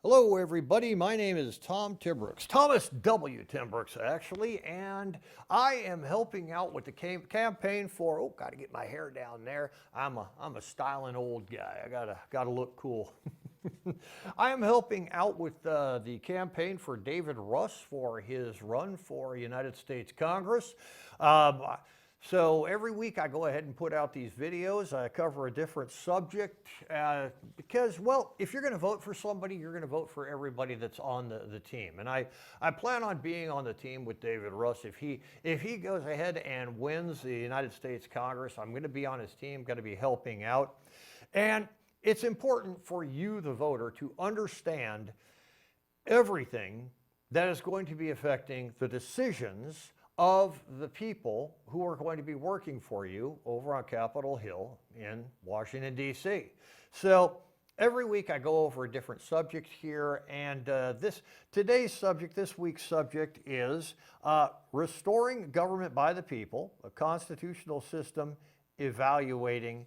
Hello, everybody. My name is Tom Timbrooks, Thomas W. Timbrooks, actually, and I am helping out with the campaign for. Oh, got to get my hair down there. I'm a styling old guy. I gotta look cool. I am helping out with the campaign for David Russ for his run for United States Congress. Um, so every week I go ahead and put out these videos. I cover a different subject because, well, if you're going to vote for somebody, you're going to vote for everybody that's on the team. And I plan on being on the team with David Russ. If he goes ahead and wins the United States Congress, I'm going to be on his team, going to be helping out. And it's important for you, the voter, to understand everything that is going to be affecting the decisions of the people who are going to be working for you over on Capitol Hill in Washington, D.C. So every week I go over a different subject here, and this week's subject is restoring government by the people, a constitutional system evaluating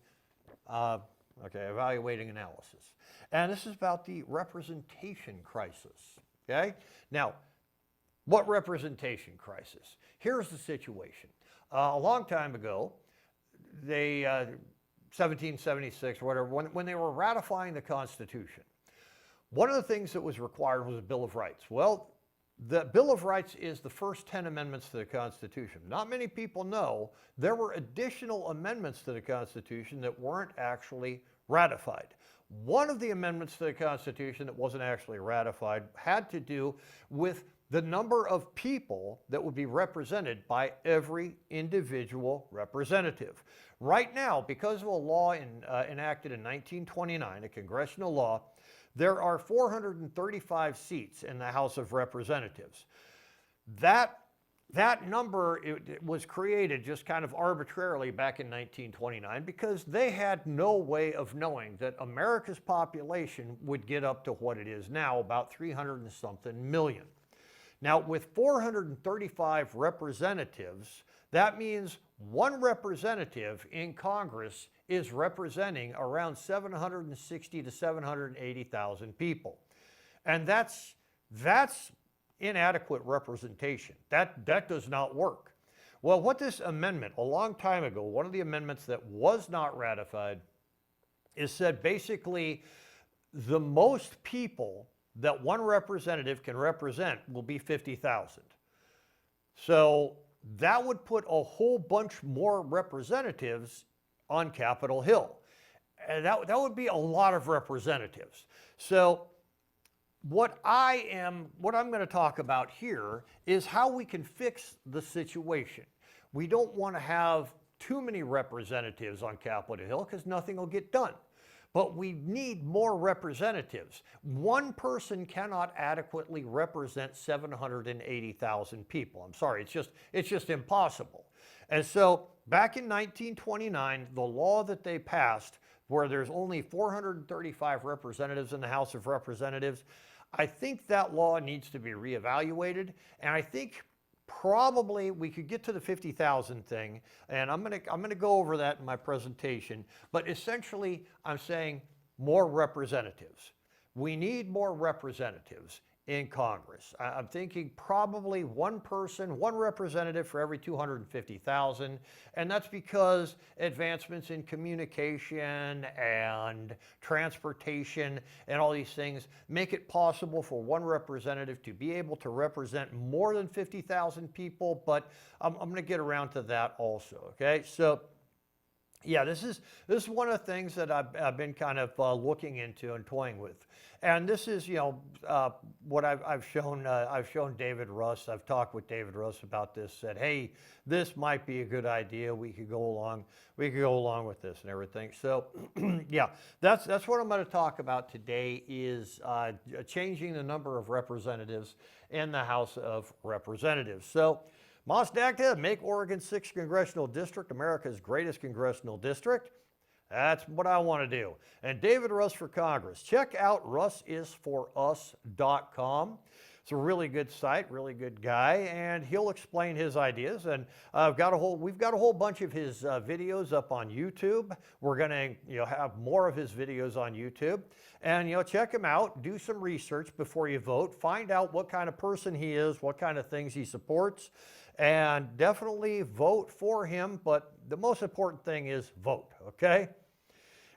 analysis. And this is about the representation crisis, okay? Now, what representation crisis? Here's the situation. A long time ago, 1776 or whatever, when they were ratifying the Constitution, one of the things that was required was a Bill of Rights. Well, the Bill of Rights is the first 10 amendments to the Constitution. Not many people know there were additional amendments to the Constitution that weren't actually ratified. One of the amendments to the Constitution that wasn't actually ratified had to do with the number of people that would be represented by every individual representative. Right now, because of a law enacted in 1929, a congressional law, there are 435 seats in the House of Representatives. That number it was created just kind of arbitrarily back in 1929 because they had no way of knowing that America's population would get up to what it is now, about 300 and something million. Now, with 435 representatives, that means one representative in Congress is representing around 760 to 780,000 people. And that's inadequate representation. That does not work. Well, what this amendment, a long time ago, one of the amendments that was not ratified, is said basically the most people that one representative can represent will be 50,000. So that would put a whole bunch more representatives on Capitol Hill. And that would be a lot of representatives. So what I'm going to talk about here is how we can fix the situation. We don't want to have too many representatives on Capitol Hill because nothing will get done. But we need more representatives. One person cannot adequately represent 780,000 people. I'm sorry, it's just impossible. And so back in 1929, the law that they passed, where there's only 435 representatives in the House of Representatives, I think that law needs to be reevaluated, and I think probably we could get to the 50,000 thing, and I'm gonna go over that in my presentation. But essentially, I'm saying more representatives. We need more representatives in Congress. I'm thinking probably one representative for every 250,000, and that's because advancements in communication and transportation and all these things make it possible for one representative to be able to represent more than 50,000 people, but I'm going to get around to that also, okay? So yeah, this is one of the things that I've been kind of looking into and toying with, and this is what I've shown David Russ. I've talked with David Russ about this. Said, hey, this might be a good idea. We could go along with this and everything. So yeah, that's what I'm going to talk about today is changing the number of representatives in the House of Representatives. So MOSDACTA, make Oregon's 6th Congressional District America's greatest congressional district. That's what I want to do. And David Russ for Congress. Check out russisforus.com It's a really good site, really good guy, and he'll explain his ideas. And we've got a whole bunch of his videos up on YouTube. We're going to have more of his videos on YouTube, and check him out. Do some research before you vote. Find out what kind of person he is, what kind of things he supports, and definitely vote for him. But the most important thing is vote. Okay.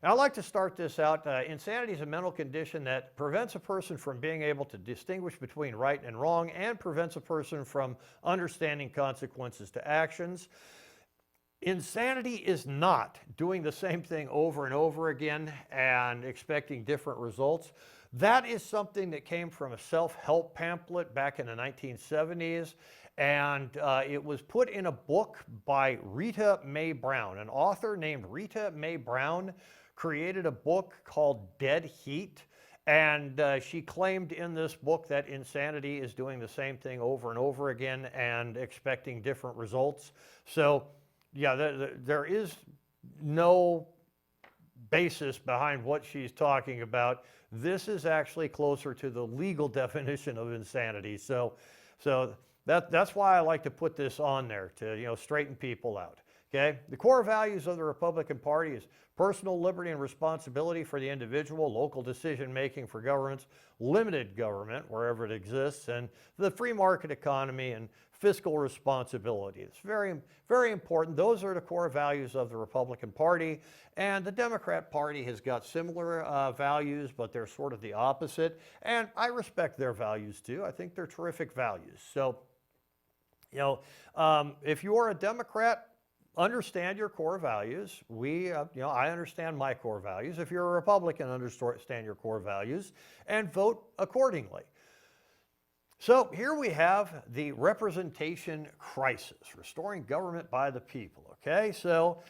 And I'd like to start this out. Insanity is a mental condition that prevents a person from being able to distinguish between right and wrong and prevents a person from understanding consequences to actions. Insanity is not doing the same thing over and over again and expecting different results. That is something that came from a self-help pamphlet back in the 1970s. And it was put in a book by Rita Mae Brown. An author named Rita Mae Brown created a book called Dead Heat, and she claimed in this book that insanity is doing the same thing over and over again and expecting different results. So yeah, there is no basis behind what she's talking about. This is actually closer to the legal definition of insanity. So that's why I like to put this on there to straighten people out. Okay? The core values of the Republican Party is personal liberty and responsibility for the individual, local decision-making for governments, limited government wherever it exists, and the free market economy and fiscal responsibility. It's very, very important. Those are the core values of the Republican Party, and the Democrat Party has got similar values, but they're sort of the opposite, and I respect their values too. I think they're terrific values. So, if you are a Democrat, understand your core values. I understand my core values. If you're a Republican, understand your core values and vote accordingly. So here we have the representation crisis, restoring government by the people. Okay, so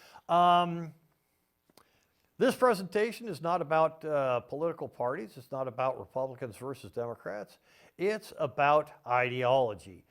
this presentation is not about political parties. It's not about Republicans versus Democrats. It's about ideology.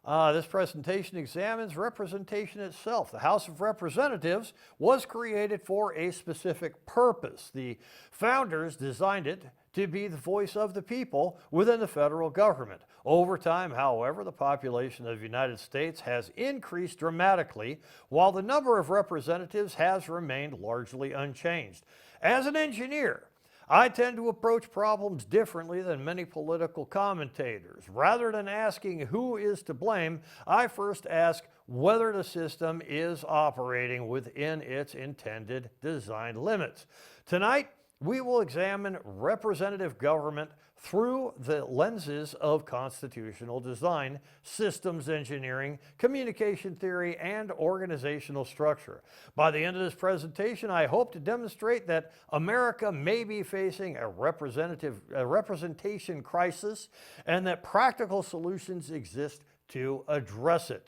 This presentation examines representation itself. The House of Representatives was created for a specific purpose. The founders designed it to be the voice of the people within the federal government. Over time, however, the population of the United States has increased dramatically, while the number of representatives has remained largely unchanged. As an engineer, I tend to approach problems differently than many political commentators. Rather than asking who is to blame, I first ask whether the system is operating within its intended design limits. Tonight, we will examine representative government through the lenses of constitutional design, systems engineering, communication theory, and organizational structure. By the end of this presentation, I hope to demonstrate that America may be facing a representation crisis and that practical solutions exist to address it.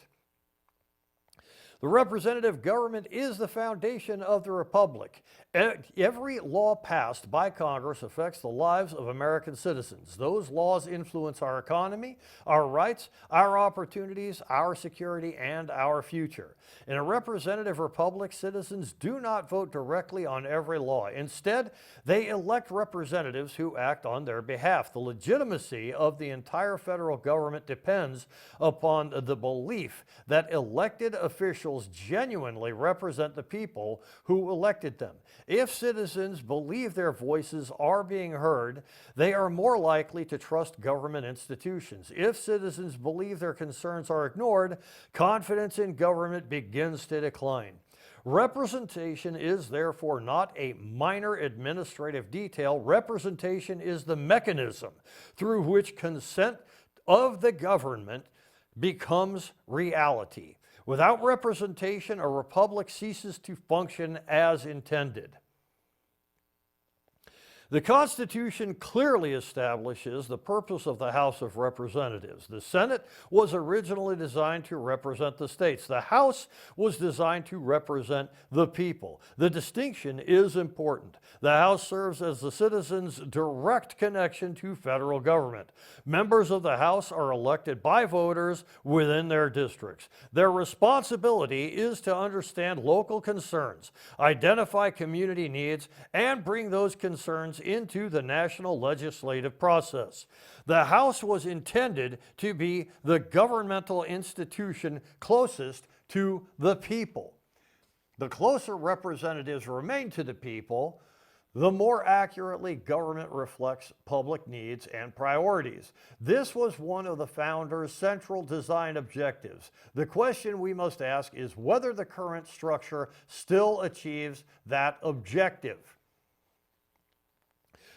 The representative government is the foundation of the republic. Every law passed by Congress affects the lives of American citizens. Those laws influence our economy, our rights, our opportunities, our security, and our future. In a representative republic, citizens do not vote directly on every law. Instead, they elect representatives who act on their behalf. The legitimacy of the entire federal government depends upon the belief that elected officials genuinely represent the people who elected them. If citizens believe their voices are being heard, they are more likely to trust government institutions. If citizens believe their concerns are ignored, confidence in government begins to decline. Representation is therefore not a minor administrative detail. Representation is the mechanism through which consent of the government becomes reality. Without representation, a republic ceases to function as intended. The Constitution clearly establishes the purpose of the House of Representatives. The Senate was originally designed to represent the states. The House was designed to represent the people. The distinction is important. The House serves as the citizens' direct connection to federal government. Members of the House are elected by voters within their districts. Their responsibility is to understand local concerns, identify community needs, and bring those concerns efforts into the national legislative process. The House was intended to be the governmental institution closest to the people. The closer representatives remain to the people, the more accurately government reflects public needs and priorities. This was one of the founders' central design objectives. The question we must ask is whether the current structure still achieves that objective.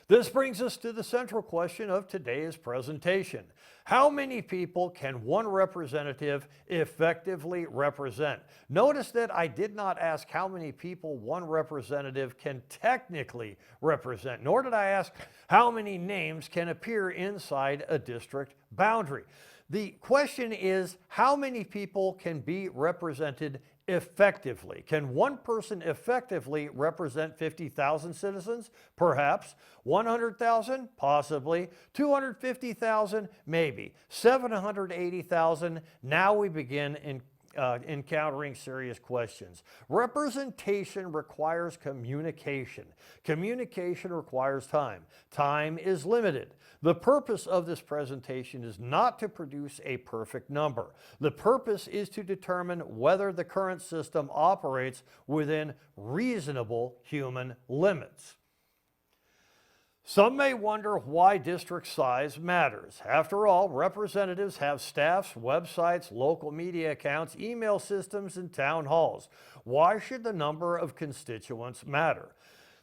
This brings us to the central question of today's presentation. How many people can one representative effectively represent? Notice that I did not ask how many people one representative can technically represent, nor did I ask how many names can appear inside a district boundary. The question is, how many people can be represented effectively? Can one person effectively represent 50,000 citizens? Perhaps. 100,000? Possibly. 250,000? Maybe. 780,000? Now we begin encountering serious questions. Representation requires communication. Communication requires time. Time is limited. The purpose of this presentation is not to produce a perfect number. The purpose is to determine whether the current system operates within reasonable human limits. Some may wonder why district size matters. After all, representatives have staffs, websites, local media accounts, email systems, and town halls. Why should the number of constituents matter?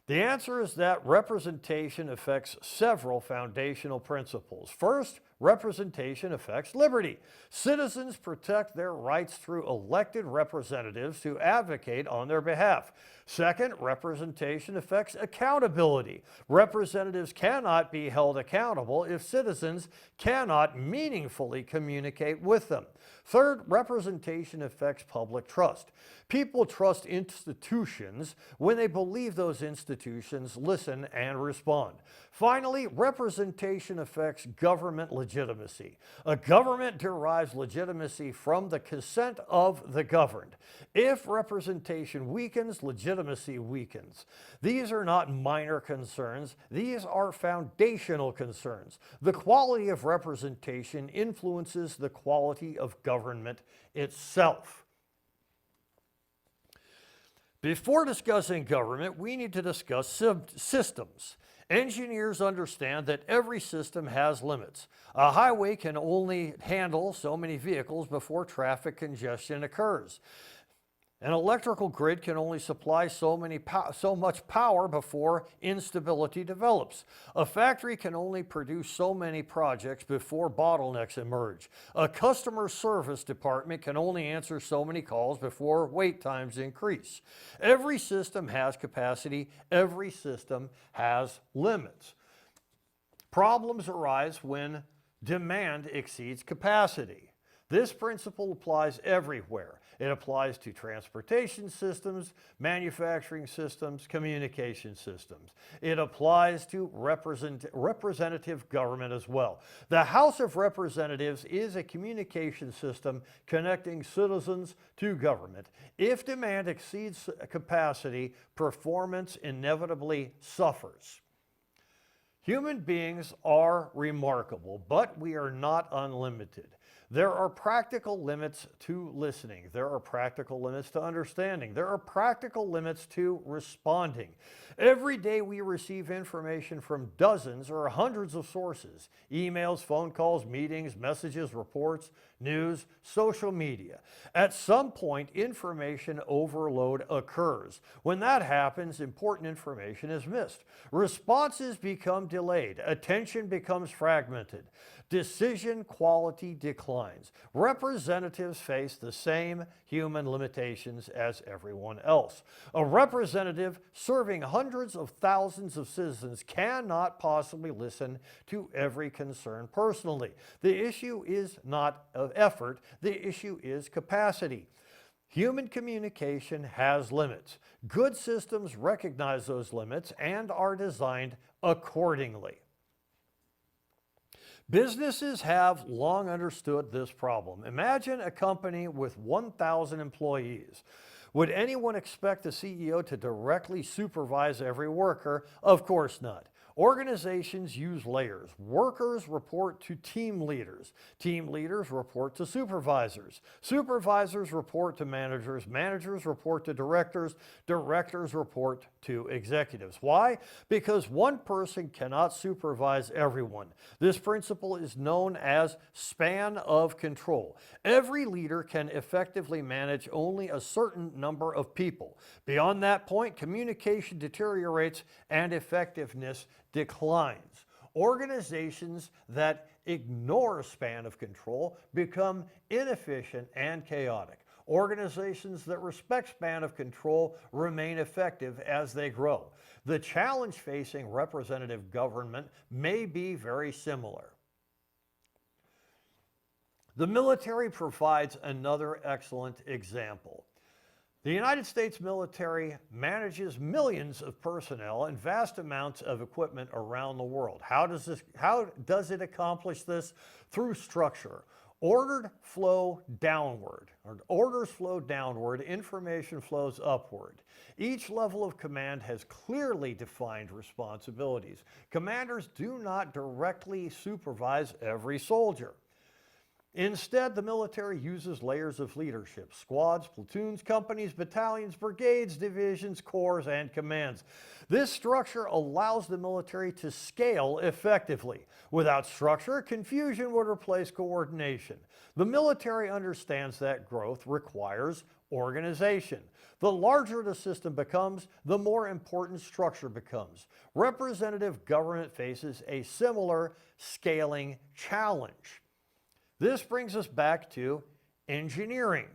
The answer is that representation affects several foundational principles. First, representation affects liberty. Citizens protect their rights through elected representatives who advocate on their behalf. Second, representation affects accountability. Representatives cannot be held accountable if citizens cannot meaningfully communicate with them. Third, representation affects public trust. People trust institutions when they believe those institutions listen and respond. Finally, representation affects government legitimacy. A government derives legitimacy from the consent of the governed. If representation weakens, legitimacy weakens. These are not minor concerns. These are foundational concerns. The quality of representation influences the quality of government itself. Before discussing government, we need to discuss systems. Engineers understand that every system has limits. A highway can only handle so many vehicles before traffic congestion occurs. An electrical grid can only supply so much power before instability develops. A factory can only produce so many projects before bottlenecks emerge. A customer service department can only answer so many calls before wait times increase. Every system has capacity. Every system has limits. Problems arise when demand exceeds capacity. This principle applies everywhere. It applies to transportation systems, manufacturing systems, communication systems. It applies to representative government as well. The House of Representatives is a communication system connecting citizens to government. If demand exceeds capacity, performance inevitably suffers. Human beings are remarkable, but we are not unlimited. There are practical limits to listening. There are practical limits to understanding. There are practical limits to responding. Every day we receive information from dozens or hundreds of sources: emails, phone calls, meetings, messages, reports, news, social media. At some point, information overload occurs. When that happens, important information is missed. Responses become delayed. Attention becomes fragmented. Decision quality declines. Representatives face the same human limitations as everyone else. A representative serving hundreds of thousands of citizens cannot possibly listen to every concern personally. The issue is not of effort. The issue is capacity. Human communication has limits. Good systems recognize those limits and are designed accordingly. Businesses have long understood this problem. Imagine a company with 1,000 employees. Would anyone expect the CEO to directly supervise every worker? Of course not. Organizations use layers. Workers report to team leaders. Team leaders report to supervisors. Supervisors report to managers. Managers report to directors. Directors report to executives. Why? Because one person cannot supervise everyone. This principle is known as span of control. Every leader can effectively manage only a certain number of people. Beyond that point, communication deteriorates and effectiveness declines. Organizations that ignore a span of control become inefficient and chaotic. Organizations that respect span of control remain effective as they grow. The challenge facing representative government may be very similar. The military provides another excellent example. The United States military manages millions of personnel and vast amounts of equipment around the world. How does it accomplish this? Through structure. Orders flow downward, information flows upward. Each level of command has clearly defined responsibilities. Commanders do not directly supervise every soldier. Instead, the military uses layers of leadership: squads, platoons, companies, battalions, brigades, divisions, corps, and commands. This structure allows the military to scale effectively. Without structure, confusion would replace coordination. The military understands that growth requires organization. The larger the system becomes, the more important structure becomes. Representative government faces a similar scaling challenge. This brings us back to engineering.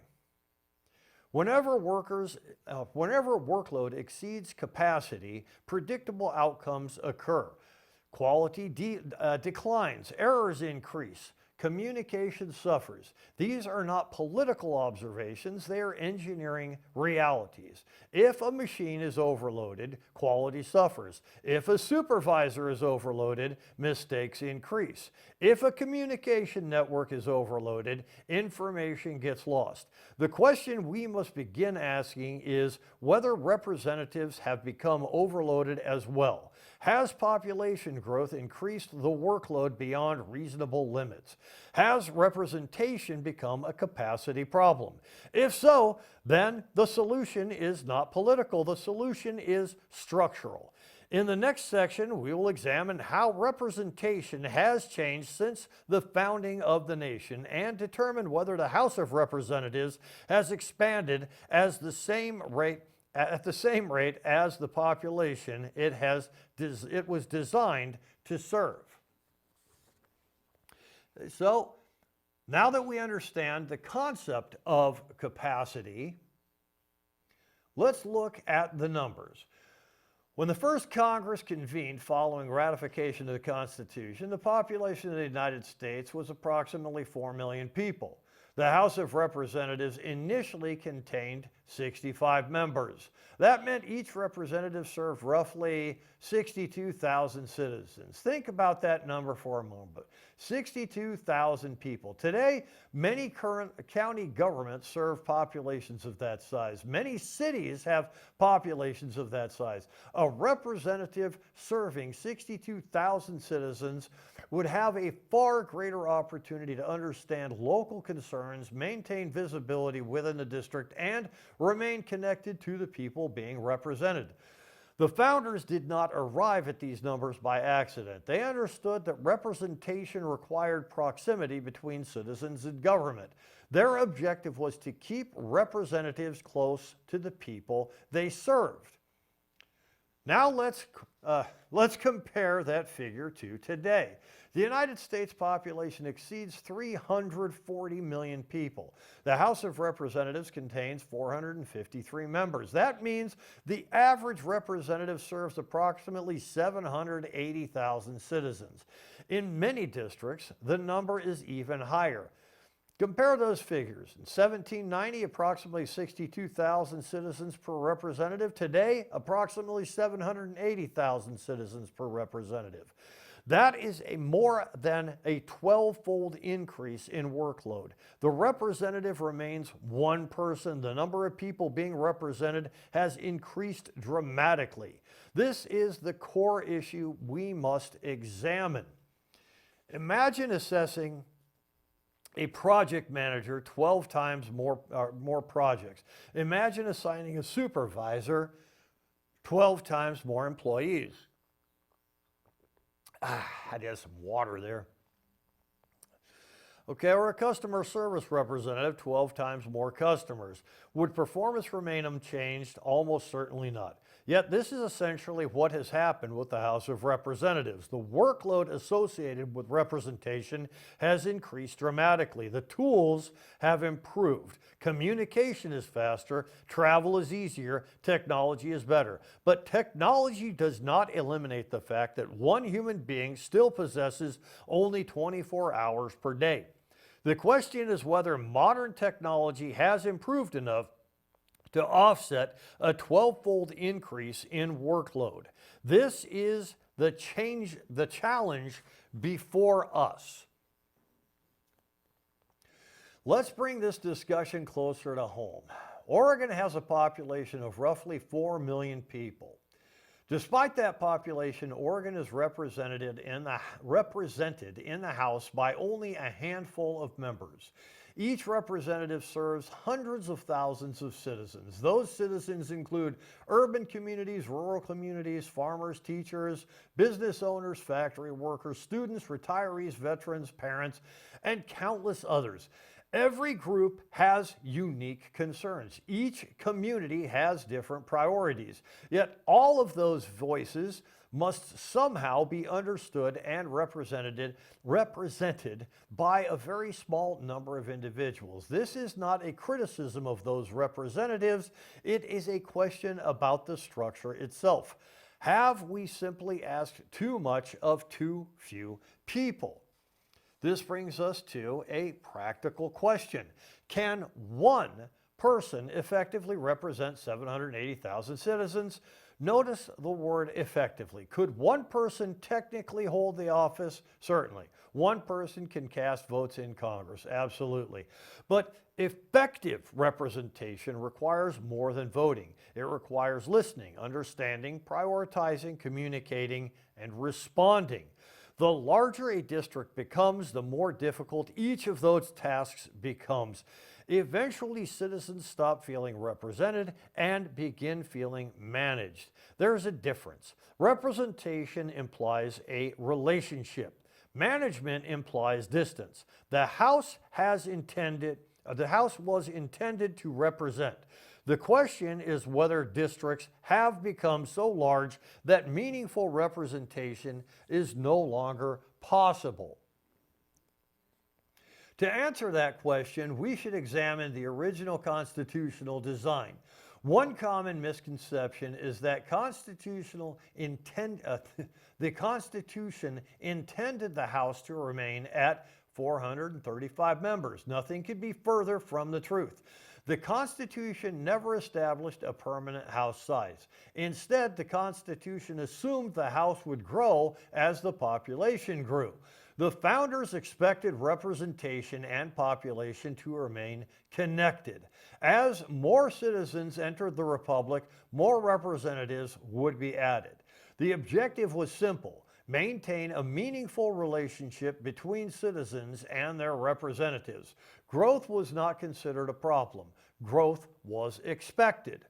Whenever workload exceeds capacity, predictable outcomes occur. Quality declines, errors increase, communication suffers. These are not political observations, they are engineering realities. If a machine is overloaded, quality suffers. If a supervisor is overloaded, mistakes increase. If a communication network is overloaded, information gets lost. The question we must begin asking is whether representatives have become overloaded as well. Has population growth increased the workload beyond reasonable limits? Has representation become a capacity problem? If so, then the solution is not political. The solution is structural. In the next section, we will examine how representation has changed since the founding of the nation and determine whether the House of Representatives has expanded at the same rate as the population it was designed to serve. So, now that we understand the concept of capacity, let's look at the numbers. When the first Congress convened following ratification of the Constitution, the population of the United States was approximately 4 million people. The House of Representatives initially contained 65 members. That meant each representative served roughly 62,000 citizens. Think about that number for a moment. 62,000 people. Today, many current county governments serve populations of that size. Many cities have populations of that size. A representative serving 62,000 citizens would have a far greater opportunity to understand local concerns, maintain visibility within the district, and remain connected to the people being represented. The founders did not arrive at these numbers by accident. They understood that representation required proximity between citizens and government. Their objective was to keep representatives close to the people they served. Now let's compare that figure to today. The United States population exceeds 340 million people. The House of Representatives contains 453 members. That means the average representative serves approximately 780,000 citizens. In many districts, the number is even higher. Compare those figures. In 1790, approximately 62,000 citizens per representative. Today, approximately 780,000 citizens per representative. That is more than a 12-fold increase in workload. The representative remains one person. The number of people being represented has increased dramatically. This is the core issue we must examine. Imagine assessing a project manager 12 times more projects. Imagine assigning a supervisor 12 times more employees. I had to have some water there. Okay, or a customer service representative, 12 times more customers. Would performance remain unchanged? Almost certainly not. Yet this is essentially what has happened with the House of Representatives. The workload associated with representation has increased dramatically. The tools have improved. Communication is faster, travel is easier, technology is better. But technology does not eliminate the fact that one human being still possesses only 24 hours per day. The question is whether modern technology has improved enough to offset a 12-fold increase in workload. This is the challenge before us. Let's bring this discussion closer to home. Oregon has a population of roughly 4 million people. Despite that population, Oregon is represented in the House by only a handful of members. Each representative serves hundreds of thousands of citizens. Those citizens include urban communities, rural communities, farmers, teachers, business owners, factory workers, students, retirees, veterans, parents, and countless others. Every group has unique concerns. Each community has different priorities. Yet all of those voices must somehow be understood and represented by a very small number of individuals. This is not a criticism of those representatives. It is a question about the structure itself. Have we simply asked too much of too few people? This brings us to a practical question. Can one person effectively represent 780,000 citizens? Notice the word effectively. Could one person technically hold the office? Certainly. One person can cast votes in Congress, absolutely. But effective representation requires more than voting. It requires listening, understanding, prioritizing, communicating, and responding. The larger a district becomes, the more difficult each of those tasks becomes. Eventually, citizens stop feeling represented and begin feeling managed. There's a difference. Representation implies a relationship. Management implies distance. The House was intended to represent. The question is whether districts have become so large that meaningful representation is no longer possible. To answer that question, we should examine the original constitutional design. One common misconception is that the Constitution intended the House to remain at 435 members. Nothing could be further from the truth. The Constitution never established a permanent House size. Instead, the Constitution assumed the House would grow as the population grew. The founders expected representation and population to remain connected. As more citizens entered the Republic, more representatives would be added. The objective was simple: maintain a meaningful relationship between citizens and their representatives. Growth was not considered a problem. Growth was expected.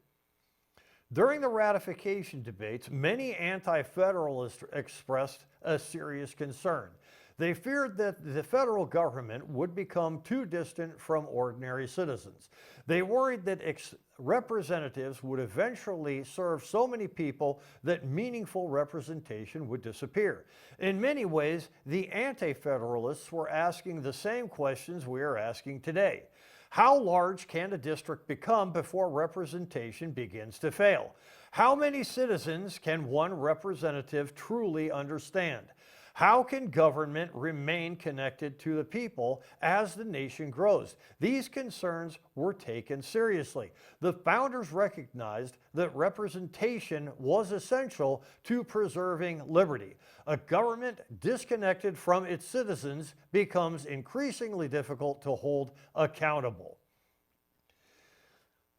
During the ratification debates, many anti-federalists expressed a serious concern. They feared that the federal government would become too distant from ordinary citizens. They worried that representatives would eventually serve so many people that meaningful representation would disappear. In many ways, the anti-federalists were asking the same questions we are asking today. How large can a district become before representation begins to fail? How many citizens can one representative truly understand? How can government remain connected to the people as the nation grows? These concerns were taken seriously. The founders recognized that representation was essential to preserving liberty. A government disconnected from its citizens becomes increasingly difficult to hold accountable.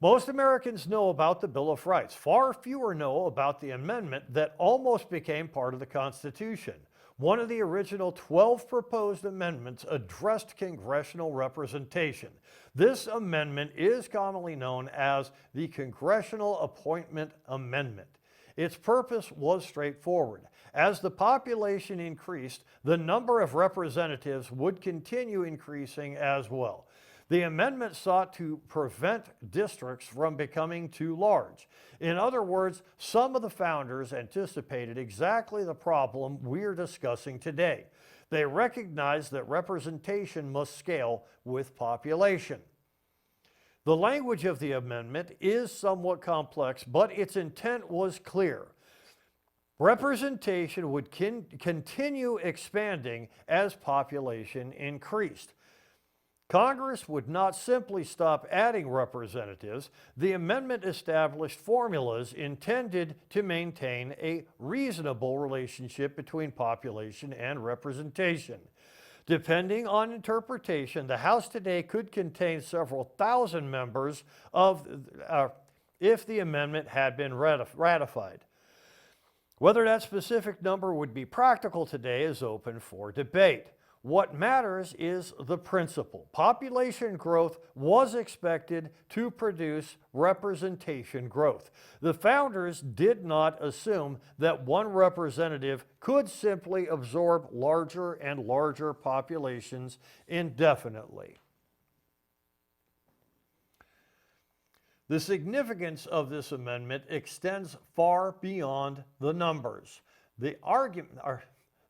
Most Americans know about the Bill of Rights. Far fewer know about the amendment that almost became part of the Constitution. One of the original 12 proposed amendments addressed congressional representation. This amendment is commonly known as the Congressional Appointment Amendment. Its purpose was straightforward. As the population increased, the number of representatives would continue increasing as well. The amendment sought to prevent districts from becoming too large. In other words, some of the founders anticipated exactly the problem we're discussing today. They recognized that representation must scale with population. The language of the amendment is somewhat complex, but its intent was clear. Representation would continue expanding as population increased. Congress would not simply stop adding representatives. The amendment established formulas intended to maintain a reasonable relationship between population and representation. Depending on interpretation, the House today could contain several thousand members if the amendment had been ratified. Whether that specific number would be practical today is open for debate. What matters is the principle. Population growth was expected to produce representation growth. The founders did not assume that one representative could simply absorb larger and larger populations indefinitely. The significance of this amendment extends far beyond the numbers.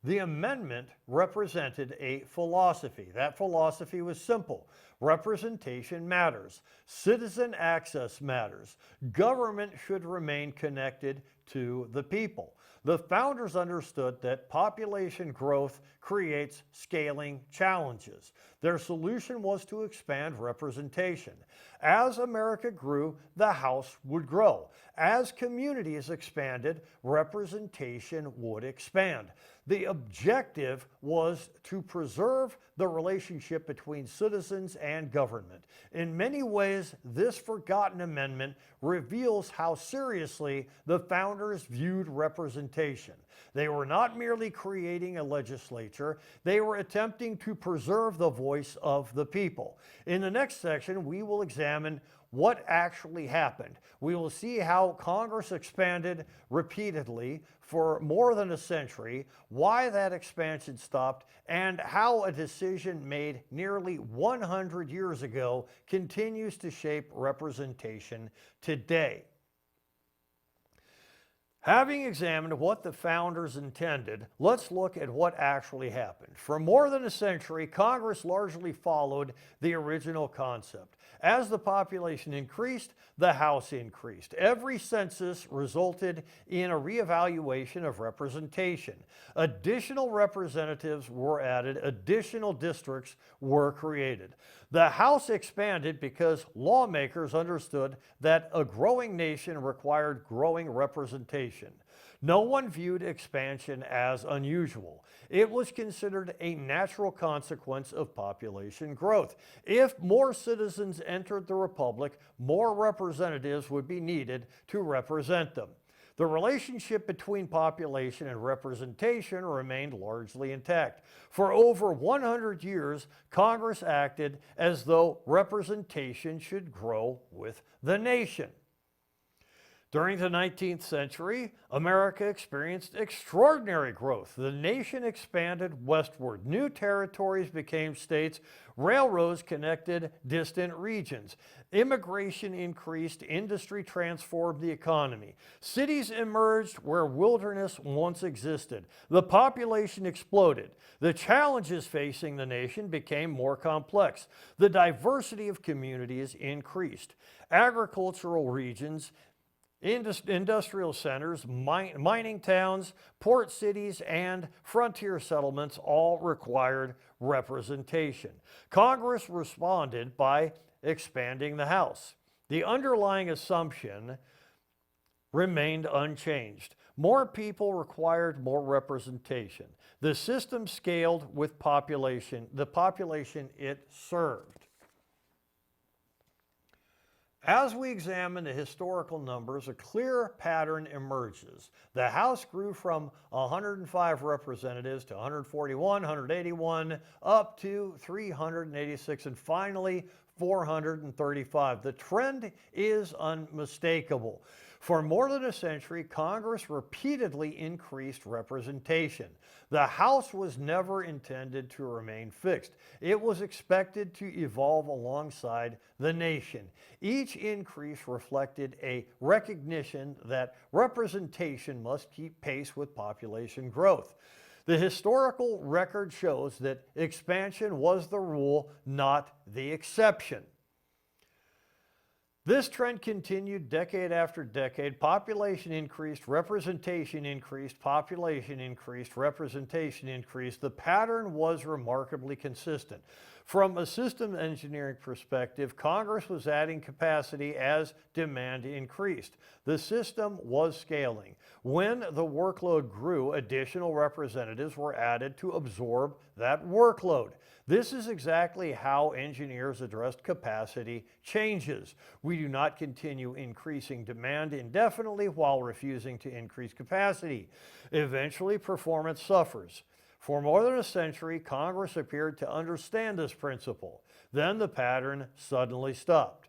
The amendment represented a philosophy. That philosophy was simple. Representation matters. Citizen access matters. Government should remain connected to the people. The founders understood that population growth creates scaling challenges. Their solution was to expand representation. As America grew, the House would grow. As communities expanded, representation would expand. The objective was to preserve the relationship between citizens and government. In many ways, this forgotten amendment reveals how seriously the founders viewed representation. They were not merely creating a legislature, they were attempting to preserve the voice of the people. In the next section, we will examine what actually happened. We will see how Congress expanded repeatedly for more than a century, why that expansion stopped, and how a decision made nearly 100 years ago continues to shape representation today. Having examined what the founders intended, let's look at what actually happened. For more than a century, Congress largely followed the original concept. As the population increased, the House increased. Every census resulted in a reevaluation of representation. Additional representatives were added, additional districts were created. The House expanded because lawmakers understood that a growing nation required growing representation. No one viewed expansion as unusual. It was considered a natural consequence of population growth. If more citizens entered the republic, more representatives would be needed to represent them. The relationship between population and representation remained largely intact. For over 100 years, Congress acted as though representation should grow with the nation. During the 19th century, America experienced extraordinary growth. The nation expanded westward. New territories became states. Railroads connected distant regions. Immigration increased. Industry transformed the economy. Cities emerged where wilderness once existed. The population exploded. The challenges facing the nation became more complex. The diversity of communities increased. Agricultural regions, industrial centers, mining towns, port cities, and frontier settlements all required representation. Congress responded by expanding the House. The underlying assumption remained unchanged. More people required more representation. The system scaled with the population it served. As we examine the historical numbers, a clear pattern emerges. The House grew from 105 representatives to 141, 181, up to 386, and finally 435. The trend is unmistakable. For more than a century, Congress repeatedly increased representation. The House was never intended to remain fixed. It was expected to evolve alongside the nation. Each increase reflected a recognition that representation must keep pace with population growth. The historical record shows that expansion was the rule, not the exception. This trend continued decade after decade. Population increased, representation increased, population increased, representation increased. The pattern was remarkably consistent. From a system engineering perspective, Congress was adding capacity as demand increased. The system was scaling. When the workload grew, additional representatives were added to absorb that workload. This is exactly how engineers addressed capacity changes. We do not continue increasing demand indefinitely while refusing to increase capacity. Eventually, performance suffers. For more than a century, Congress appeared to understand this principle. Then the pattern suddenly stopped.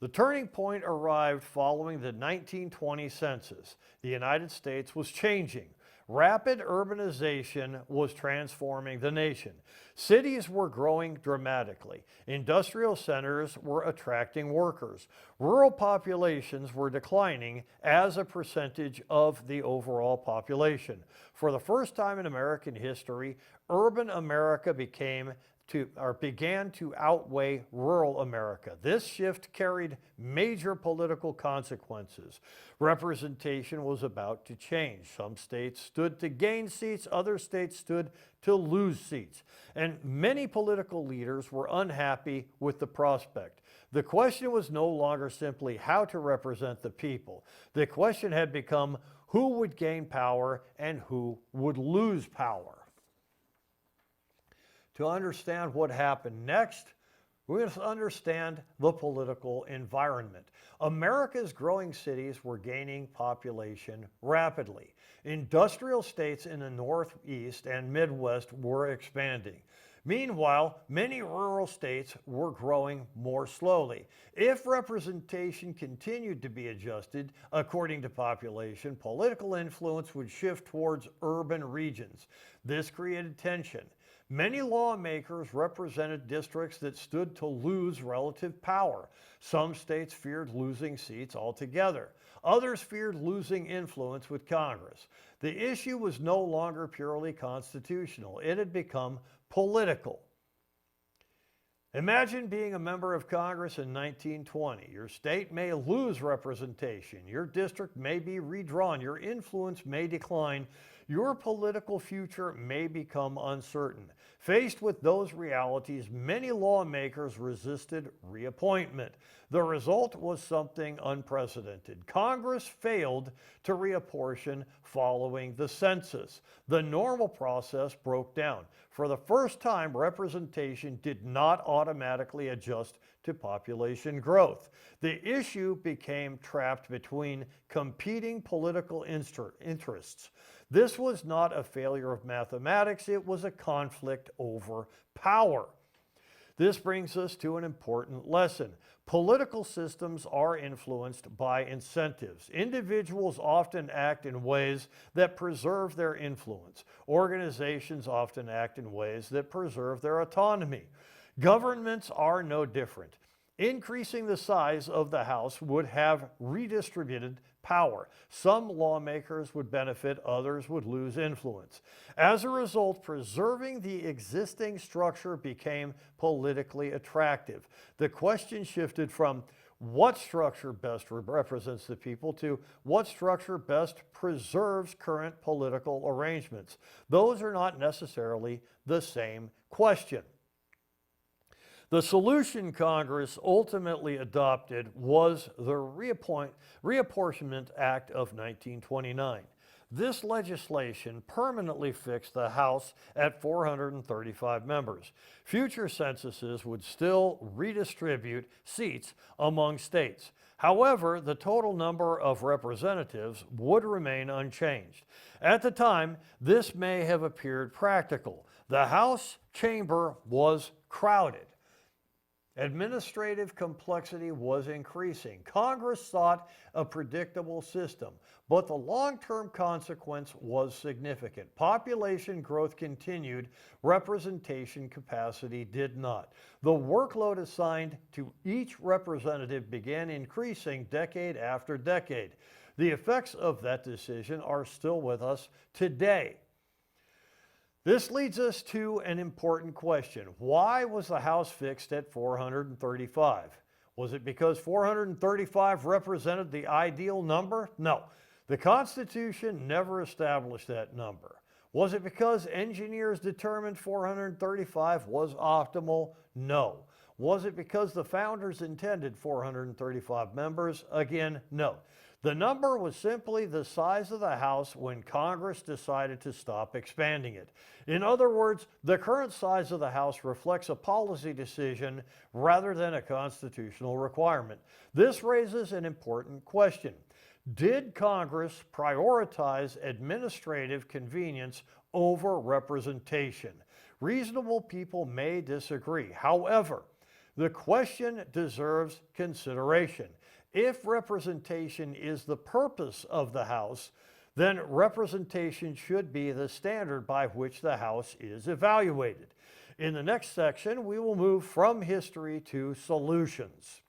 The turning point arrived following the 1920 census. The United States was changing. Rapid urbanization was transforming the nation. Cities were growing dramatically. Industrial centers were attracting workers. Rural populations were declining as a percentage of the overall population. For the first time in American history, urban America began to outweigh rural America. This shift carried major political consequences. Representation was about to change. Some states stood to gain seats, other states stood to lose seats. And many political leaders were unhappy with the prospect. The question was no longer simply how to represent the people. The question had become who would gain power and who would lose power. To understand what happened next, we must understand the political environment. America's growing cities were gaining population rapidly. Industrial states in the Northeast and Midwest were expanding. Meanwhile, many rural states were growing more slowly. If representation continued to be adjusted according to population, political influence would shift towards urban regions. This created tension. Many lawmakers represented districts that stood to lose relative power. Some states feared losing seats altogether. Others feared losing influence with Congress. The issue was no longer purely constitutional. It had become political. Imagine being a member of Congress in 1920. Your state may lose representation. Your district may be redrawn. Your influence may decline. Your political future may become uncertain. Faced with those realities, many lawmakers resisted reappointment. The result was something unprecedented. Congress failed to reapportion following the census. The normal process broke down. For the first time, representation did not automatically adjust to population growth. The issue became trapped between competing political interests. This was not a failure of mathematics, it was a conflict over power. This brings us to an important lesson. Political systems are influenced by incentives. Individuals often act in ways that preserve their influence. Organizations often act in ways that preserve their autonomy. Governments are no different. Increasing the size of the House would have redistributed power. Some lawmakers would benefit, others would lose influence. As a result, preserving the existing structure became politically attractive. The question shifted from what structure best represents the people to what structure best preserves current political arrangements. Those are not necessarily the same question. The solution Congress ultimately adopted was the Reapportionment Act of 1929. This legislation permanently fixed the House at 435 members. Future censuses would still redistribute seats among states. However, the total number of representatives would remain unchanged. At the time, this may have appeared practical. The House chamber was crowded. Administrative complexity was increasing. Congress sought a predictable system, but the long-term consequence was significant. Population growth continued, representation capacity did not. The workload assigned to each representative began increasing decade after decade. The effects of that decision are still with us today. This leads us to an important question. Why was the House fixed at 435? Was it because 435 represented the ideal number? No. The Constitution never established that number. Was it because engineers determined 435 was optimal? No. Was it because the founders intended 435 members? Again, no. The number was simply the size of the House when Congress decided to stop expanding it. In other words, the current size of the House reflects a policy decision rather than a constitutional requirement. This raises an important question. Did Congress prioritize administrative convenience over representation? Reasonable people may disagree. However, the question deserves consideration. If representation is the purpose of the House, then representation should be the standard by which the House is evaluated. In the next section, we will move from history to solutions.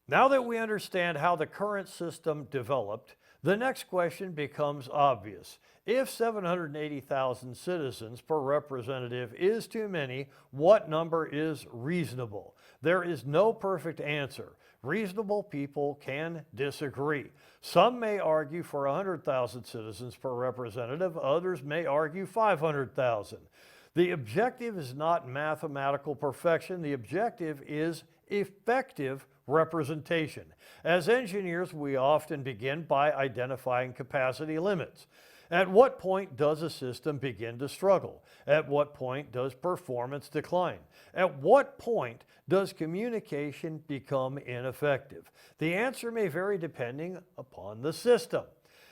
Now that we understand how the current system developed, the next question becomes obvious. If 780,000 citizens per representative is too many, what number is reasonable? There is no perfect answer. Reasonable people can disagree. Some may argue for 100,000 citizens per representative, others may argue 500,000. The objective is not mathematical perfection, the objective is effective representation. As engineers, we often begin by identifying capacity limits. At what point does a system begin to struggle? At what point does performance decline? At what point does communication become ineffective? The answer may vary depending upon the system.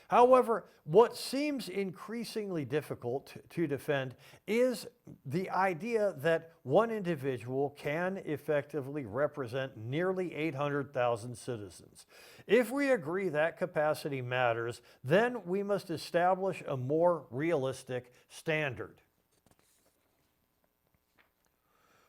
However, what seems increasingly difficult to defend is the idea that one individual can effectively represent nearly 800,000 citizens. If we agree that capacity matters, then we must establish a more realistic standard.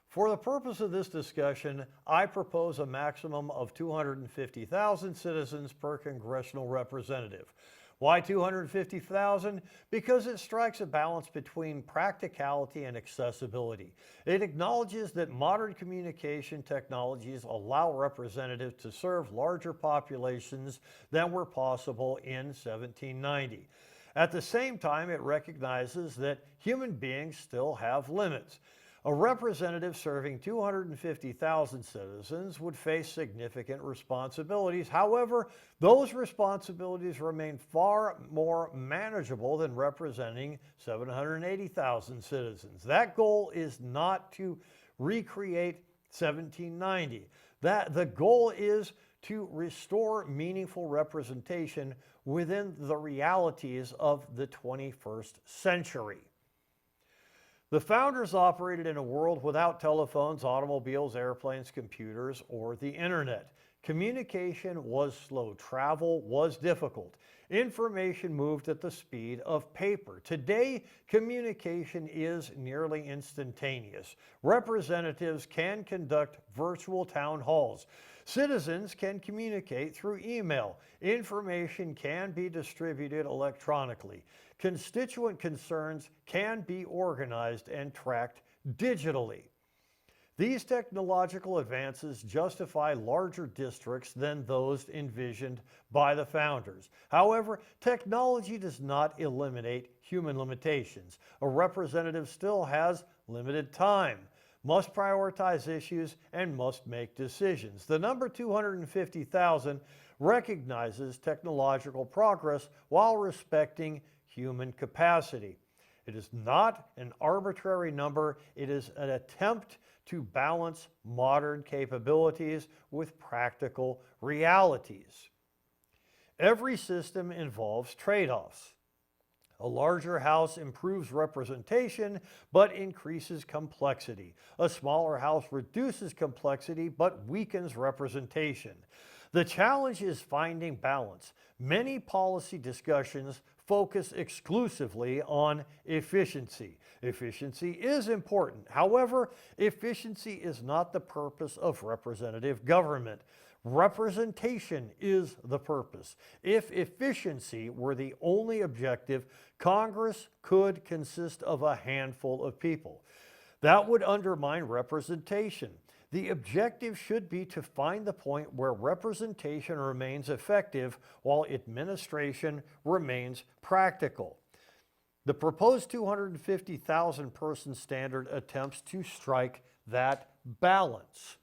For the purpose of this discussion, I propose a maximum of 250,000 citizens per congressional representative. Why 250,000? Because it strikes a balance between practicality and accessibility. It acknowledges that modern communication technologies allow representatives to serve larger populations than were possible in 1790. At the same time, it recognizes that human beings still have limits. A representative serving 250,000 citizens would face significant responsibilities. However, those responsibilities remain far more manageable than representing 780,000 citizens. That goal is not to recreate 1790. The goal is to restore meaningful representation within the realities of the 21st century. The founders operated in a world without telephones, automobiles, airplanes, computers, or the internet. Communication was slow. Travel was difficult. Information moved at the speed of paper. Today, communication is nearly instantaneous. Representatives can conduct virtual town halls. Citizens can communicate through email. Information can be distributed electronically. Constituent concerns can be organized and tracked digitally. These technological advances justify larger districts than those envisioned by the founders. However, technology does not eliminate human limitations. A representative still has limited time, must prioritize issues, and must make decisions. The number 250,000 recognizes technological progress while respecting human capacity. It is not an arbitrary number, it is an attempt to balance modern capabilities with practical realities. Every system involves trade-offs. A larger house improves representation but increases complexity. A smaller house reduces complexity but weakens representation. The challenge is finding balance. Many policy discussions focus exclusively on efficiency. Efficiency is important. However, efficiency is not the purpose of representative government. Representation is the purpose. If efficiency were the only objective, Congress could consist of a handful of people. That would undermine representation. The objective should be to find the point where representation remains effective while administration remains practical. The proposed 250,000 person standard attempts to strike that balance.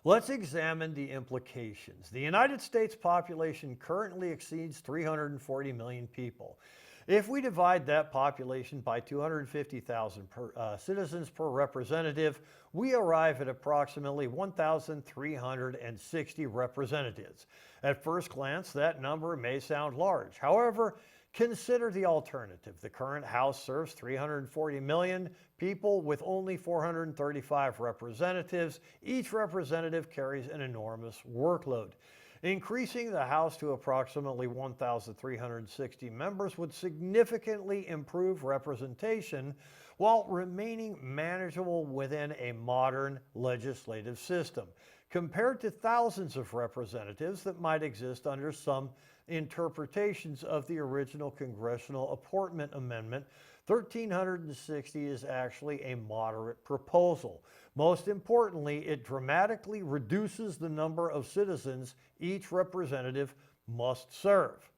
Let's examine the implications. The United States population currently exceeds 340 million people. If we divide that population by 250,000 citizens per representative, we arrive at approximately 1,360 representatives. At first glance, that number may sound large. However, consider the alternative. The current House serves 340 million people with only 435 representatives. Each representative carries an enormous workload. Increasing the House to approximately 1,360 members would significantly improve representation while remaining manageable within a modern legislative system, compared to thousands of representatives that might exist under some interpretations of the original Congressional Apportionment Amendment. 1,360 is actually a moderate proposal. Most importantly, it dramatically reduces the number of citizens each representative must serve.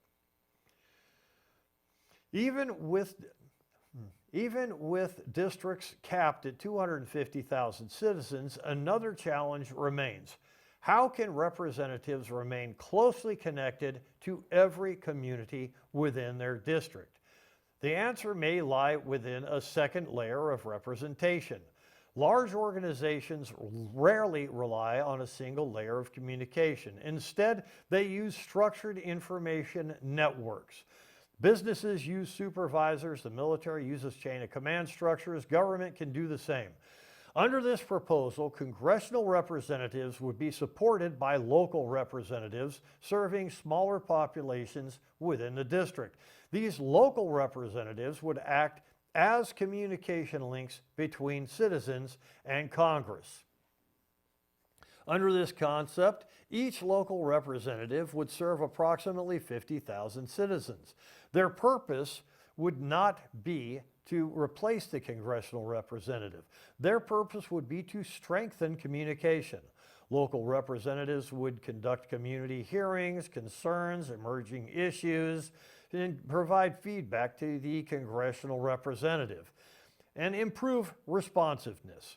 Even with districts capped at 250,000 citizens, another challenge remains. How can representatives remain closely connected to every community within their district? The answer may lie within a second layer of representation. Large organizations rarely rely on a single layer of communication. Instead, they use structured information networks. Businesses use supervisors, the military uses chain of command structures, government can do the same. Under this proposal, congressional representatives would be supported by local representatives serving smaller populations within the district. These local representatives would act as communication links between citizens and Congress. Under this concept, each local representative would serve approximately 50,000 citizens. Their purpose would not be to replace the congressional representative. Their purpose would be to strengthen communication. Local representatives would conduct community hearings, concerns, emerging issues, and provide feedback to the congressional representative and improve responsiveness.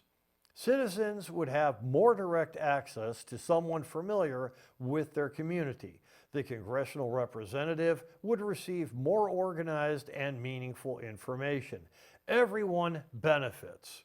Citizens would have more direct access to someone familiar with their community. The congressional representative would receive more organized and meaningful information. Everyone benefits.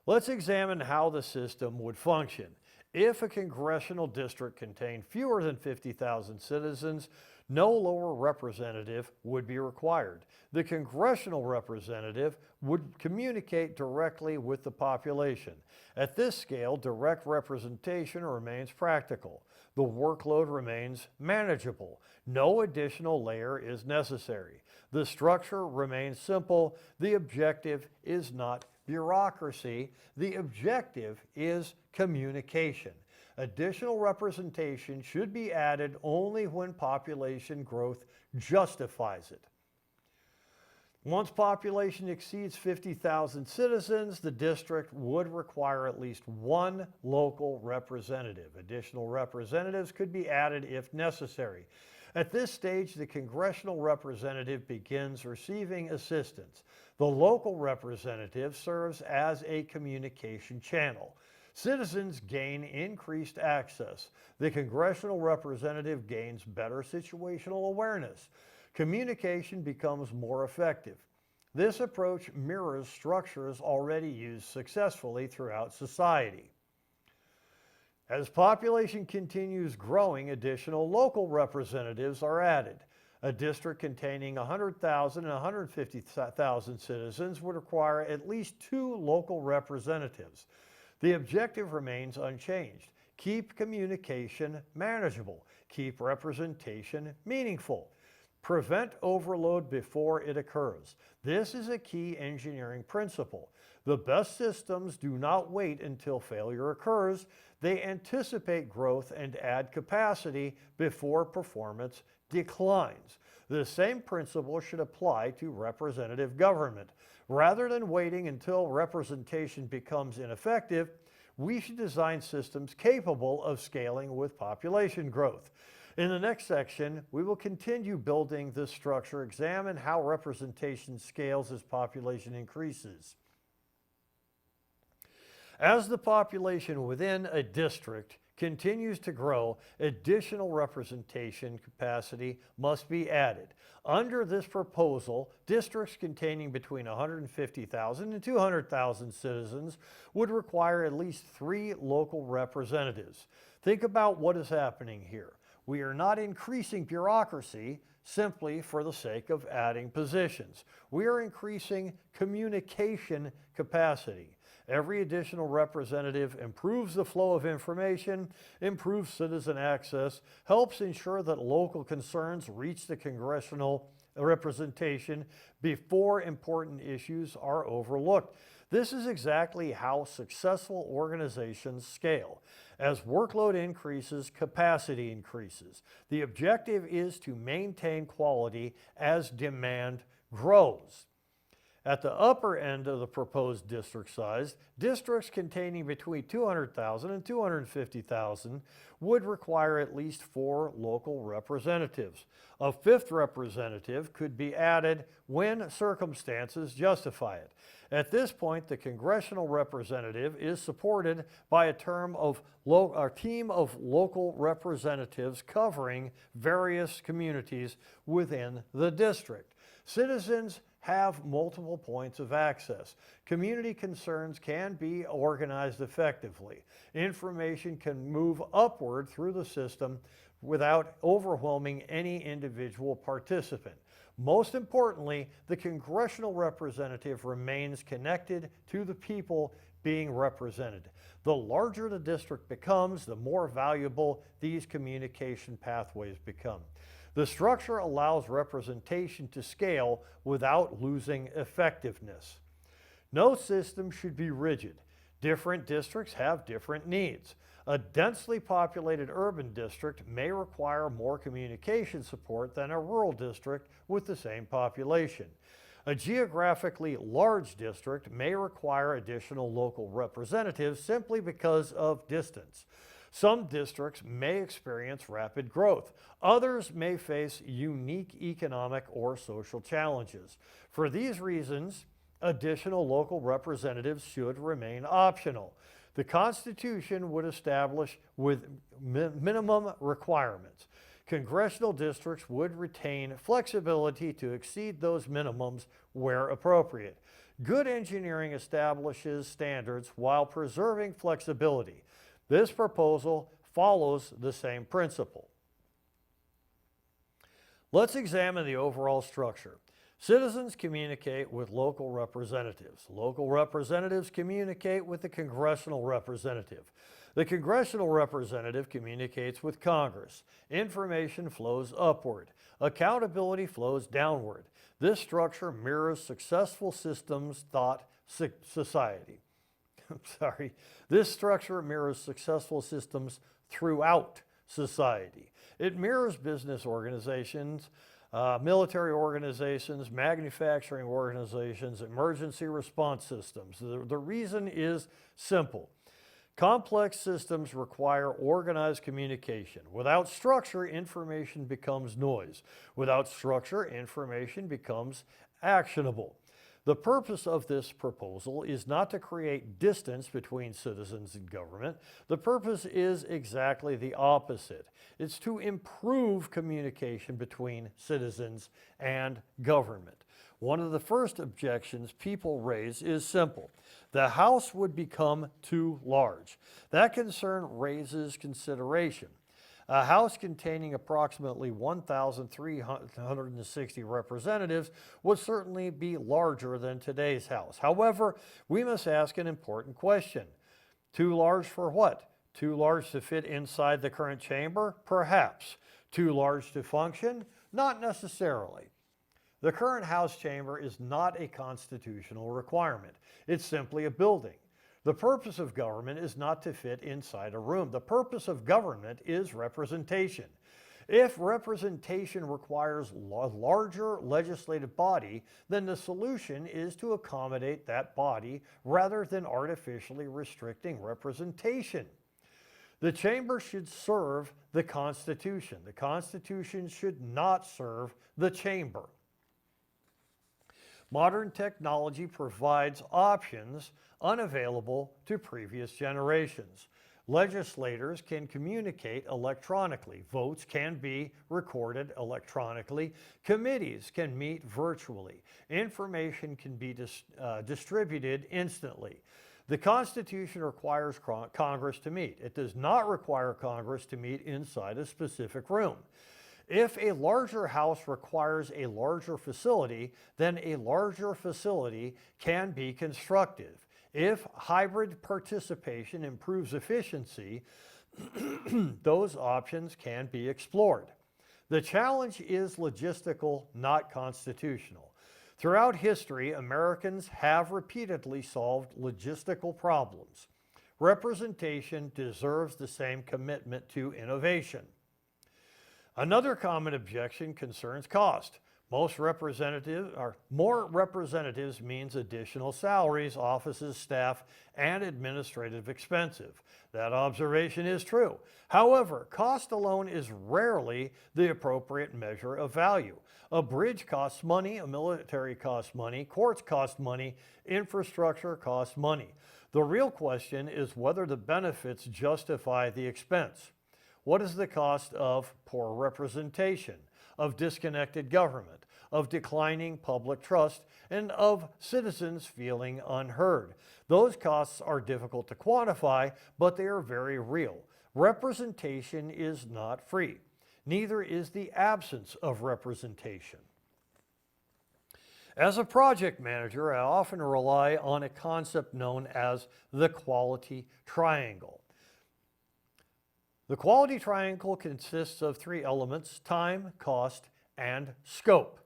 Let's examine how the system would function. If a congressional district contained fewer than 50,000 citizens, no lower representative would be required. The congressional representative would communicate directly with the population. At this scale, direct representation remains practical. The workload remains manageable. No additional layer is necessary. The structure remains simple. The objective is not bureaucracy. The objective is communication. Additional representation should be added only when population growth justifies it. Once population exceeds 50,000 citizens, the district would require at least one local representative. Additional representatives could be added if necessary. At this stage, the congressional representative begins receiving assistance. The local representative serves as a communication channel. Citizens gain increased access. The congressional representative gains better situational awareness. Communication becomes more effective. This approach mirrors structures already used successfully throughout society. As population continues growing, additional local representatives are added. A district containing 100,000 and 150,000 citizens would require at least 2 local representatives. The objective remains unchanged. Keep communication manageable. Keep representation meaningful. Prevent overload before it occurs. This is a key engineering principle. The best systems do not wait until failure occurs. They anticipate growth and add capacity before performance declines. The same principle should apply to representative government. Rather than waiting until representation becomes ineffective, we should design systems capable of scaling with population growth. In the next section, we will continue building this structure, examine how representation scales as population increases. As the population within a district continues to grow, additional representation capacity must be added. Under this proposal, districts containing between 150,000 and 200,000 citizens would require at least 3 local representatives. Think about what is happening here. We are not increasing bureaucracy simply for the sake of adding positions. We are increasing communication capacity. Every additional representative improves the flow of information, improves citizen access, helps ensure that local concerns reach the congressional representation before important issues are overlooked. This is exactly how successful organizations scale. As workload increases, capacity increases. The objective is to maintain quality as demand grows. At the upper end of the proposed district size, districts containing between 200,000 and 250,000 would require at least 4 local representatives. A 5th representative could be added when circumstances justify it. At this point, the congressional representative is supported by a team of local representatives covering various communities within the district. Citizens have multiple points of access. Community concerns can be organized effectively. Information can move upward through the system without overwhelming any individual participant. Most importantly, the congressional representative remains connected to the people being represented. The larger the district becomes, the more valuable these communication pathways become. The structure allows representation to scale without losing effectiveness. No system should be rigid. Different districts have different needs. A densely populated urban district may require more communication support than a rural district with the same population. A geographically large district may require additional local representatives simply because of distance. Some districts may experience rapid growth. Others may face unique economic or social challenges. For these reasons, additional local representatives should remain optional. The Constitution would establish with minimum requirements. Congressional districts would retain flexibility to exceed those minimums where appropriate. Good engineering establishes standards while preserving flexibility. This proposal follows the same principle. Let's examine the overall structure. Citizens communicate with local representatives. Local representatives communicate with the congressional representative. The congressional representative communicates with Congress. Information flows upward. Accountability flows downward. This structure mirrors successful systems thought society. This structure mirrors successful systems throughout society. It mirrors business organizations, military organizations, manufacturing organizations, emergency response systems. The reason is simple. Complex systems require organized communication. Without structure, information becomes noise. Without structure, information becomes actionable. The purpose of this proposal is not to create distance between citizens and government. The purpose is exactly the opposite. It's to improve communication between citizens and government. One of the first objections people raise is simple. The House would become too large. That concern raises consideration. A House containing approximately 1,360 representatives would certainly be larger than today's House. However, we must ask an important question. Too large for what? Too large to fit inside the current chamber? Perhaps. Too large to function? Not necessarily. The current House chamber is not a constitutional requirement. It's simply a building. The purpose of government is not to fit inside a room. The purpose of government is representation. If representation requires a larger legislative body, then the solution is to accommodate that body rather than artificially restricting representation. The chamber should serve the Constitution. The Constitution should not serve the chamber. Modern technology provides options unavailable to previous generations. Legislators can communicate electronically. Votes can be recorded electronically. Committees can meet virtually. Information can be distributed instantly. The Constitution requires Congress to meet. It does not require Congress to meet inside a specific room. If a larger house requires a larger facility, then a larger facility can be constructed. If hybrid participation improves efficiency, those options can be explored. The challenge is logistical, not constitutional. Throughout history, Americans have repeatedly solved logistical problems. Representation deserves the same commitment to innovation. Another common objection concerns cost. More representatives means additional salaries, offices, staff, and administrative expenses. That observation is true. However, cost alone is rarely the appropriate measure of value. A bridge costs money, a military costs money, courts cost money, infrastructure costs money. The real question is whether the benefits justify the expense. What is the cost of poor representation, of disconnected government, of declining public trust, and of citizens feeling unheard? Those costs are difficult to quantify, but they are very real. Representation is not free. Neither is the absence of representation. As a project manager, I often rely on a concept known as the quality triangle. The quality triangle consists of three elements: time, cost, and scope.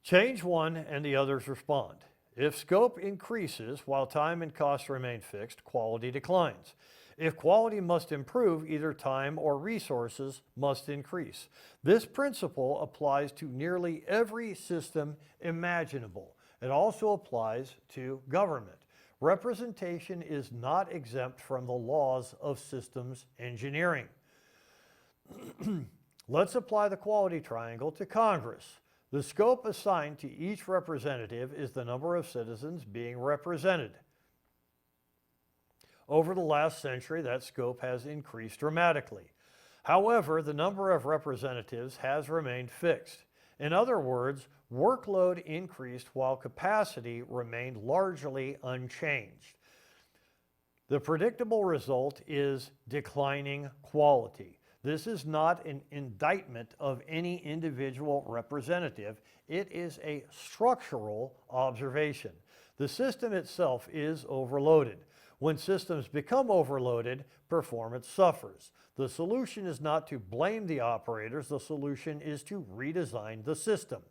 Change one and the others respond. If scope increases while time and cost remain fixed, quality declines. If quality must improve, either time or resources must increase. This principle applies to nearly every system imaginable. It also applies to government. Representation is not exempt from the laws of systems engineering. Let's apply the quality triangle to Congress. The scope assigned to each representative is the number of citizens being represented. Over the last century, that scope has increased dramatically. However, the number of representatives has remained fixed. In other words, workload increased while capacity remained largely unchanged. The predictable result is declining quality. This is not an indictment of any individual representative. It is a structural observation. The system itself is overloaded. When systems become overloaded, performance suffers. The solution is not to blame the operators. The solution is to redesign the system.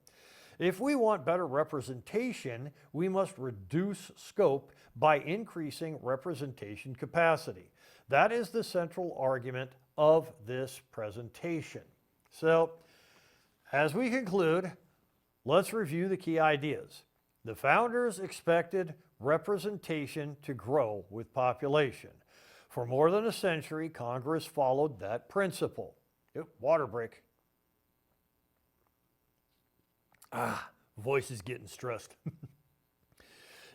If we want better representation, we must reduce scope by increasing representation capacity. That is the central argument of this presentation. So, as we conclude, let's review the key ideas. The founders expected representation to grow with population. For more than a century, Congress followed that principle. Water break. Voice is getting stressed.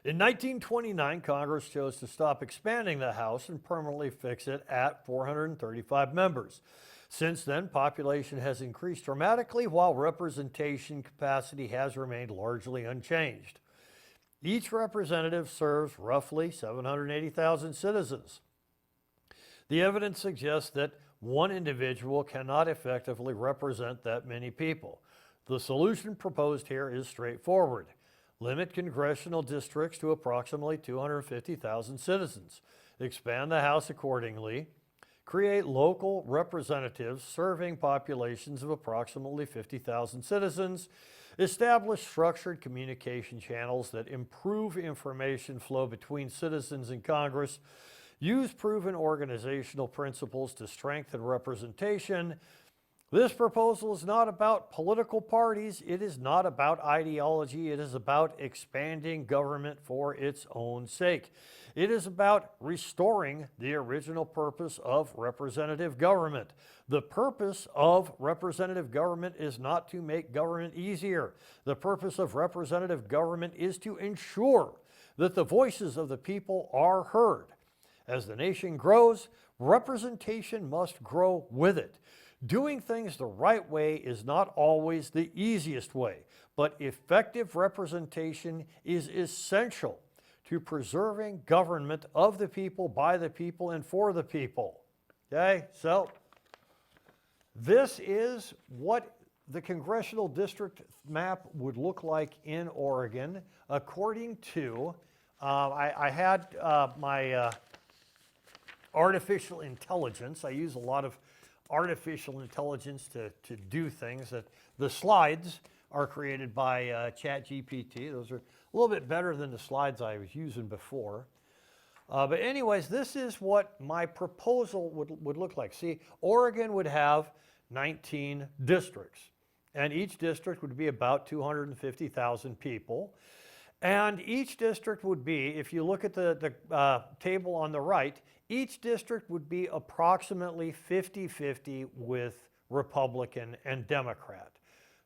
In 1929, Congress chose to stop expanding the House and permanently fix it at 435 members. Since then, population has increased dramatically while representation capacity has remained largely unchanged. Each representative serves roughly 780,000 citizens. The evidence suggests that one individual cannot effectively represent that many people. The solution proposed here is straightforward. Limit congressional districts to approximately 250,000 citizens. Expand the House accordingly. Create local representatives serving populations of approximately 50,000 citizens. Establish structured communication channels that improve information flow between citizens and Congress. Use proven organizational principles to strengthen representation. This proposal is not about political parties. It is not about ideology. It is about expanding government for its own sake. It is about restoring the original purpose of representative government. The purpose of representative government is not to make government easier. The purpose of representative government is to ensure that the voices of the people are heard. As the nation grows, representation must grow with it. Doing things the right way is not always the easiest way, but effective representation is essential to preserving government of the people, by the people, and for the people. Okay, so this is what the congressional district map would look like in Oregon, according to, I had my artificial intelligence. I use a lot of artificial intelligence to do things. That the slides are created by ChatGPT. Those are a little bit better than the slides I was using before. But anyways, this is what my proposal would look like. See, Oregon would have 19 districts, and each district would be about 250,000 people. And each district would be, if you look at the table on the right, each district would be approximately 50-50 with Republican and Democrat.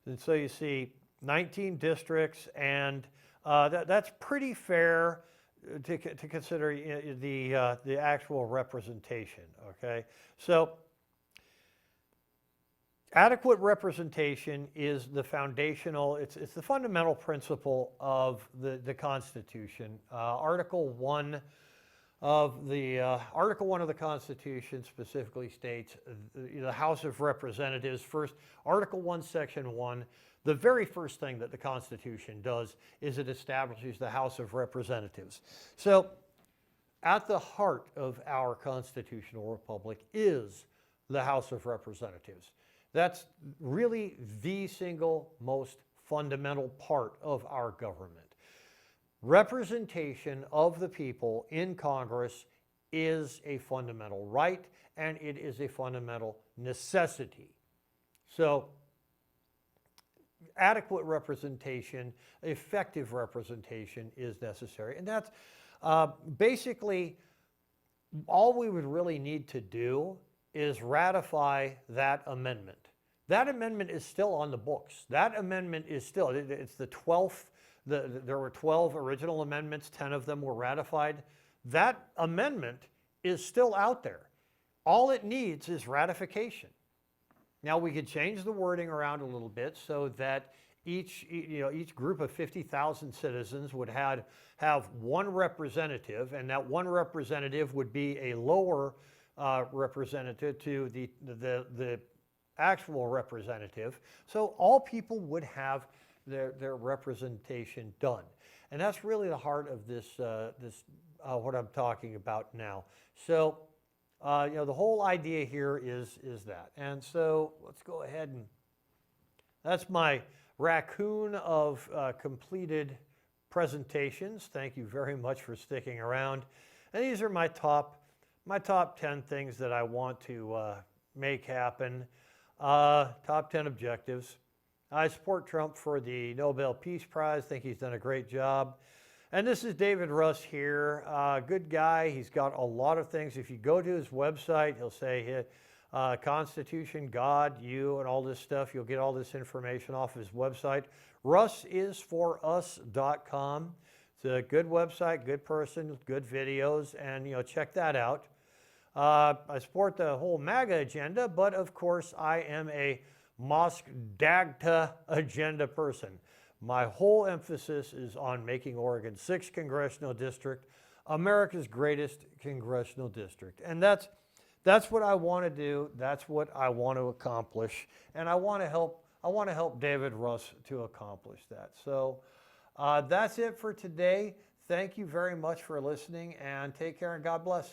And so you see 19 districts, and that's pretty fair to consider the actual representation, okay? So adequate representation is the foundational, it's the fundamental principle of the Constitution. Article 1 of the Constitution specifically states the House of Representatives. First, Article 1, Section 1, the very first thing that the Constitution does is it establishes the House of Representatives. So at the heart of our constitutional republic is the House of Representatives. That's really the single most fundamental part of our government. Representation of the people in Congress is a fundamental right, and it is a fundamental necessity. So adequate representation, effective representation is necessary. And that's basically all we would really need to do is ratify that amendment. That amendment is still on the books. That amendment is still, it's the 12th, there were 12 original amendments, 10 of them were ratified. That amendment is still out there. All it needs is ratification. Now we could change the wording around a little bit so that each group of 50,000 citizens would have one representative, and that one representative would be a lower representative to the actual representative. So all people would have their representation done. And that's really the heart of this, what I'm talking about now. So, the whole idea here is that. And so let's go ahead and, that's my raccoon of completed presentations. Thank you very much for sticking around. And these are my top 10 things that I want to make happen. Top 10 objectives. I support Trump for the Nobel Peace Prize. Think he's done a great job. And this is David Russ here. Good guy. He's got a lot of things. If you go to his website, he'll say Constitution, God, you, and all this stuff. You'll get all this information off his website. RussIsForUs.com. It's a good website, good person, good videos, and check that out. I support the whole MAGA agenda, but of course I am a Mosque Dagta agenda person. My whole emphasis is on making Oregon's 6th congressional district America's greatest congressional district. And that's what I want to do. That's what I want to accomplish. And I want to help David Russ to accomplish that. So that's it for today. Thank you very much for listening, and take care and God bless.